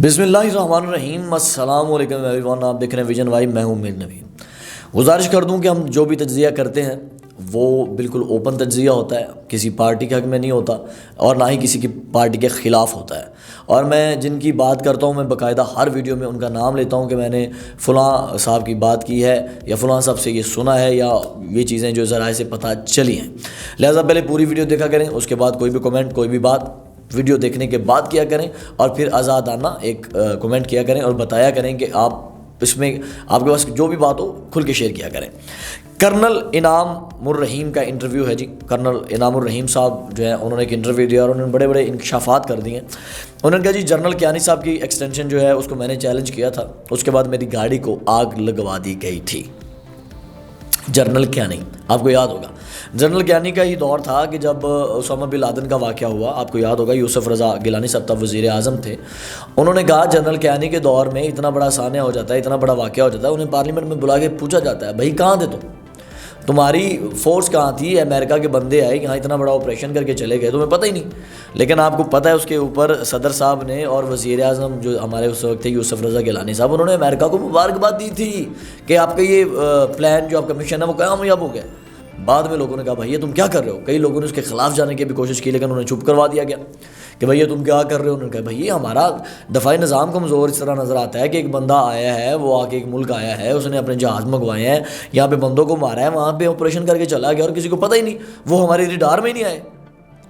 बिस्मिल्लाहिर्रहमानिर्रहीम अस्सलाम वालेकुम एवरीवन। आप देख रहे हैं विजन वाई, मैं हूं मीर नवीन। गुजारिश कर दूं कि हम जो भी तज्ज़िया करते हैं वो बिल्कुल ओपन तज्ज़िया होता है, किसी पार्टी के हक़ में नहीं होता और ना ही किसी की पार्टी के ख़िलाफ़ होता है। और मैं जिनकी बात करता हूँ मैं बाकायदा हर वीडियो में उनका नाम लेता हूँ कि मैंने फ़लाँ साहब की बात की है या फ़लाँ साहब से ये सुना है या ये चीज़ें जो ज़राए से पता चली हैं। लिहाजा पहले पूरी वीडियो देखा करें, उसके बाद कोई भी कमेंट कोई भी बात वीडियो देखने के बाद किया करें और फिर आज़ादाना एक कमेंट किया करें और बताया करें कि आप इसमें आपके पास जो भी बात हो खुल के शेयर किया करें। कर्नल इनामुर रहीम का इंटरव्यू है जी। कर्नल इनामुर रहीम साहब जो है उन्होंने एक इंटरव्यू दिया और उन्होंने बड़े बड़े इंकशाफात कर दिए। उन्होंने कहा जी जनरल कियानी साहब की एक्सटेंशन जो है उसको मैंने चैलेंज किया था, उसके बाद मेरी गाड़ी को आग लगवा दी गई थी। जनरल कियानी आपको याद होगा, जनरल कियानी का ही दौर था कि जब उसामा बिन लादेन का वाक़या हुआ, आपको याद होगा यूसुफ रज़ा गिलानी साहब तब वज़ीर आज़म थे। उन्होंने कहा जनरल कियानी के दौर में इतना बड़ा सान्या हो जाता है, इतना बड़ा वाक़या हो जाता है, उन्हें पार्लियामेंट में बुला के पूछा जाता है भाई कहाँ थे तुम, तुम्हारी फ़ोर्स कहाँ थी, अमेरिका के बंदे आए यहाँ इतना बड़ा ऑपरेशन करके चले गए, तुम्हें पता ही नहीं। लेकिन आपको पता है उसके ऊपर सदर साहब ने और वज़ीर आज़म जो हमारे उस वक्त थे यूसुफ रज़ा गिलानी साहब, उन्होंने अमेरिका को मुबारकबाद दी थी कि आपका ये प्लान जो आपका मिशन है वो कामयाब हो गया। बाद में लोगों ने कहा भैया तुम क्या कर रहे हो, कई लोगों ने उसके ख़िलाफ़ जाने की भी कोशिश की लेकिन उन्हें चुप करवा दिया गया कि भैया तुम क्या कर रहे हो। उन्होंने कहा भैया हमारा दफ़ाई निज़ाम कमज़ोर इस तरह नज़र आता है कि एक बंदा आया है, वो आके एक मुल्क आया है, उसने अपने जहाज़ मंगवाए हैं, यहाँ पे बंदों को मारा है, वहाँ पे ऑपरेशन करके चला गया और किसी को पता ही नहीं, वो हमारे रिडार में ही नहीं आए।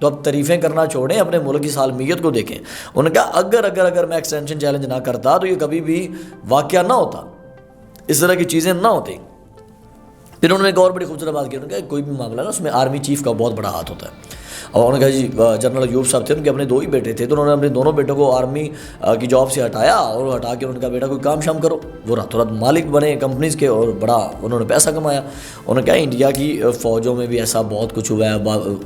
तो अब तारीफ़ें करना छोड़ें, अपने मुल्क की सालमियत को देखें। उन्होंने कहा अगर मैं एक्सटेंशन चैलेंज ना करता तो ये कभी भी वाक़या ना होता, इस तरह की चीज़ें ना होती। फिर उन्होंने एक और बड़ी खूबसूरत बात की, उन्होंने कहा कोई भी मामला ना उसमें आर्मी चीफ़ का बहुत बड़ा हाथ होता है। और उन्होंने कहा जी जनरल अयूब साहब थे, उनके अपने दो ही बेटे थे, तो उन्होंने अपने दोनों बेटों को आर्मी की जॉब से हटाया और हटा के उन्होंने कहा बेटा कोई काम शाम करो। वो रातों रात मालिक बने कंपनीज़ के और बड़ा उन्होंने पैसा कमाया। उन्होंने कहा इंडिया की फ़ौजों में भी ऐसा बहुत कुछ हुआ है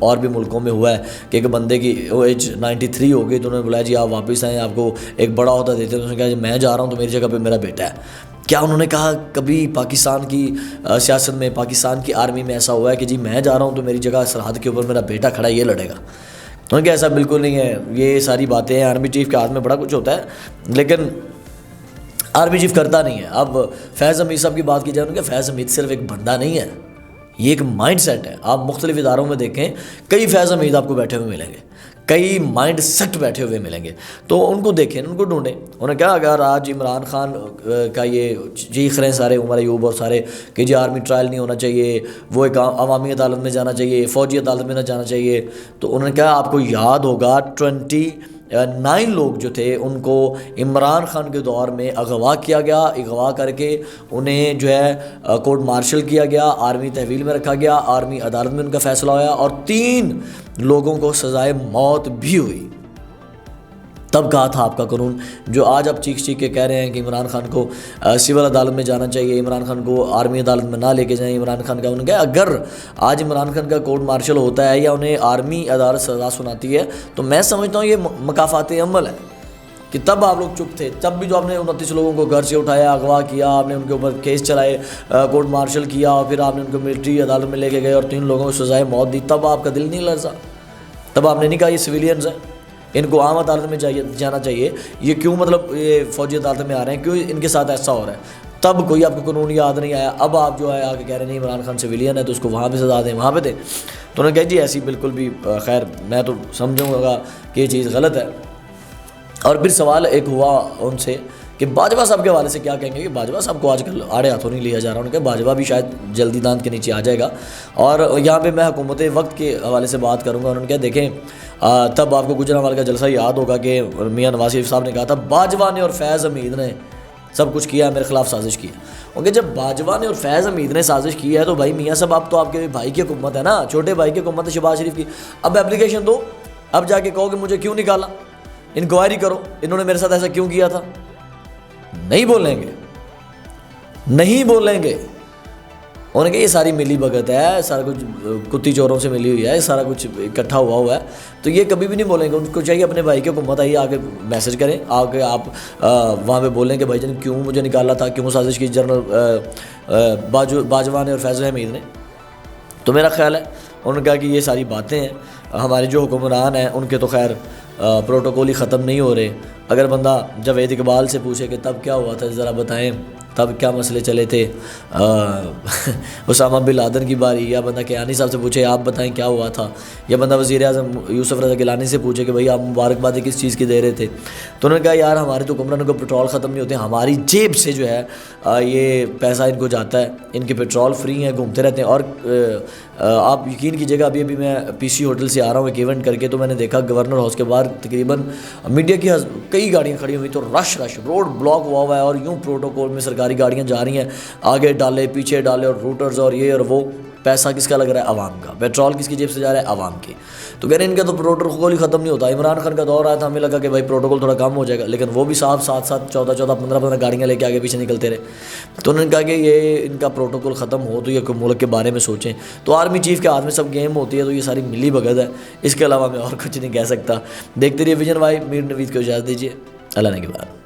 और भी मुल्कों में हुआ है कि एक बंदे की एज 93 हो गई तो उन्होंने बुलाया जी आप वापस आएँ, आपको एक बड़ा अहदा देते हैं। उन्होंने कहा मैं जा रहा हूँ तो मेरी जगह पर मेरा बेटा है। क्या उन्होंने कहा कभी पाकिस्तान की सियासत में, पाकिस्तान की आर्मी में ऐसा हुआ है कि जी मैं जा रहा हूँ तो मेरी जगह सरहद के ऊपर मेरा बेटा खड़ा है ये लड़ेगा? उन्होंने कहा ऐसा बिल्कुल नहीं है, ये सारी बातें हैं, आर्मी चीफ़ के हाथ में बड़ा कुछ होता है लेकिन आर्मी चीफ़ करता नहीं है। अब फैज़ हमीद साहब की बात की जाए, उनके फैज़ हमीद सिर्फ एक बंदा नहीं है, ये एक माइंड सेट है। आप मुख्तलिफ इदारों में देखें कई फैज़ हमीद आपको बैठे हुए मिलेंगे, कई माइंड सेट बैठे हुए मिलेंगे, तो उनको देखें, उनको ढूंढें। उन्होंने कहा अगर आज इमरान खान का ये चीख रहे हैं सारे उमर अयूब और सारे कि जी आर्मी ट्रायल नहीं होना चाहिए, वो एक अवामी अदालत में जाना चाहिए, फ़ौजी अदालत में ना जाना चाहिए, तो उन्होंने कहा आपको याद होगा 29 लोग जो थे उनको इमरान खान के दौर में अगवा किया गया, अगवा करके उन्हें जो है कोर्ट मार्शल किया गया, आर्मी तहवील में रखा गया, आर्मी अदालत में उनका फ़ैसला होया और 3 लोगों को सज़ाए मौत भी हुई। तब कहा था आपका कानून जो आज आप चीख के कह रहे हैं कि इमरान खान को सिविल अदालत में जाना चाहिए, इमरान खान को आर्मी अदालत में ना लेके जाएं इमरान खान का। उन्होंने कहा अगर आज इमरान खान का कोर्ट मार्शल होता है या उन्हें आर्मी अदालत सज़ा सुनाती है तो मैं समझता हूँ ये मकाफ़ात अमल है कि तब आप लोग चुप थे। तब भी जो आपने 29 लोगों को घर से उठाया, अगवा किया, आपने उनके ऊपर केस चलाए, कोर्ट मार्शल किया और फिर आपने उनको मिलिट्री अदालत में लेके गए और 3 लोगों को सज़ाए मौत दी, तब आपका दिल नहीं लर्जा? तब आपने नहीं कहा ये सिविलियंस हैं, इनको आम अदालत में जाना चाहिए, ये क्यों मतलब ये फ़ौजी अदालत में आ रहे हैं, क्यों इनके साथ ऐसा हो रहा है? तब कोई आपको कानून याद नहीं आया। अब आप जो है आके कह रहे हैं नहीं इमरान खान सिविलियन है तो उसको वहाँ पे सजा दें, वहाँ पे दें। तो उन्होंने कहा जी ऐसी बिल्कुल भी खैर मैं तो समझूँगा कि ये चीज़ गलत है। और फिर सवाल एक हुआ उनसे कि बाजवा साहब के हवाले से क्या कहेंगे कि बाजवा साहब को आजकल आड़े हाथों नहीं लिया जा रहा। उनके बाजवा भी शायद जल्दी दांत के नीचे आ जाएगा। और यहाँ पे मैं हुकूमत वक्त के हवाले से बात करूँगा। उन्होंने कहा देखें तब आपको गुजरांवाला का जलसा याद होगा कि मियाँ नवाज शरीफ साहब ने कहा था बाजवा ने और फैज़ हमीद ने सब कुछ किया, मेरे खिलाफ साजिश की है। क्योंकि जब बाजवा ने और फैज़ हमीद ने साजिश की है तो भाई मियाँ साहब आप तो आपके भाई की हुकूमत है ना, छोटे भाई की हुकूमत है शहबाज शरीफ की। अब एप्लीकेशन दो, अब जाके कहो कि मुझे क्यों निकाला, इंक्वायरी करो, इन्होंने मेरे साथ ऐसा क्यों किया था। नहीं बोलेंगे, नहीं बोलेंगे। उन्होंने कहा ये सारी मिली भगत है, सारा कुछ कुत्ती चोरों से मिली हुई है, सारा कुछ इकट्ठा हुआ है, तो ये कभी भी नहीं बोलेंगे। उनको चाहिए अपने भाई की हुकूमत आई आके मैसेज करें, आके आप वहाँ पे बोलें कि भाईजान क्यों मुझे निकाला था, क्यों साजिश की जनरल बाजवा ने और फैज़ल हमीद ने। तो मेरा ख्याल है उन्होंने कहा कि ये सारी बातें हैं, हमारे जो हुक्मरान हैं उनके तो खैर प्रोटोकॉल ही ख़त्म नहीं हो रहे। अगर बंदा जावेद इकबाल से पूछे कि तब क्या हुआ था ज़रा बताएं, तब क्या मसले चले थे, उसामा बिन लादेन की बारी, या बंदा कियानी साहब से पूछे आप बताएं क्या हुआ था, या बंदा वज़ीर आज़म यूसुफ रज़ा गिलानी से पूछे कि भाई आप मुबारकबादी किस चीज़ की दे रहे थे, तो उन्होंने कहा यार हमारे तो हुक्मरानों को पेट्रोल ख़त्म नहीं होते, हमारी जेब से जो है ये पैसा इनको जाता है, इनके पेट्रोल फ्री हैं, घूमते रहते हैं। और आप यकीन कीजिएगा, अभी मैं पीसी होटल से आ रहा हूँ एक इवेंट करके, तो मैंने देखा गवर्नर हाउस के बाहर तकरीबन मीडिया की कई गाड़ियाँ खड़ी हुई, तो रश रोड ब्लॉक हुआ है, और यूँ प्रोटोकॉल में सरकारी गाड़ियाँ जा रही हैं, आगे डाले पीछे डाले, और रूटर्स और ये और वो। पैसा किसका लग रहा है? आवाम का। पेट्रोल किसकी जेब से जा रहा है? आवाम की। तो कह रहे हैं इनका तो प्रोटोकॉल ही ख़त्म नहीं होता। इमरान खान का दौर आया था, हमें लगा कि भाई प्रोटोकॉल थोड़ा कम हो जाएगा, लेकिन वो भी साथ साथ 14 15 गाड़ियाँ लेके आगे पीछे निकलते रहे। तो उन्होंने कहा कि ये इनका प्रोटोकॉल ख़त्म हो तो ये मुल्क के बारे में सोचें। तो आर्मी चीफ़ के हाथ में सब गेम होती है, तो ये सारी मिली भगत है, इसके अलावा मैं और कुछ नहीं कह सकता। देखते रहिए विजन वाई। मीर नवीद को इजाज़त दीजिए। अल्लाह ने के बाद।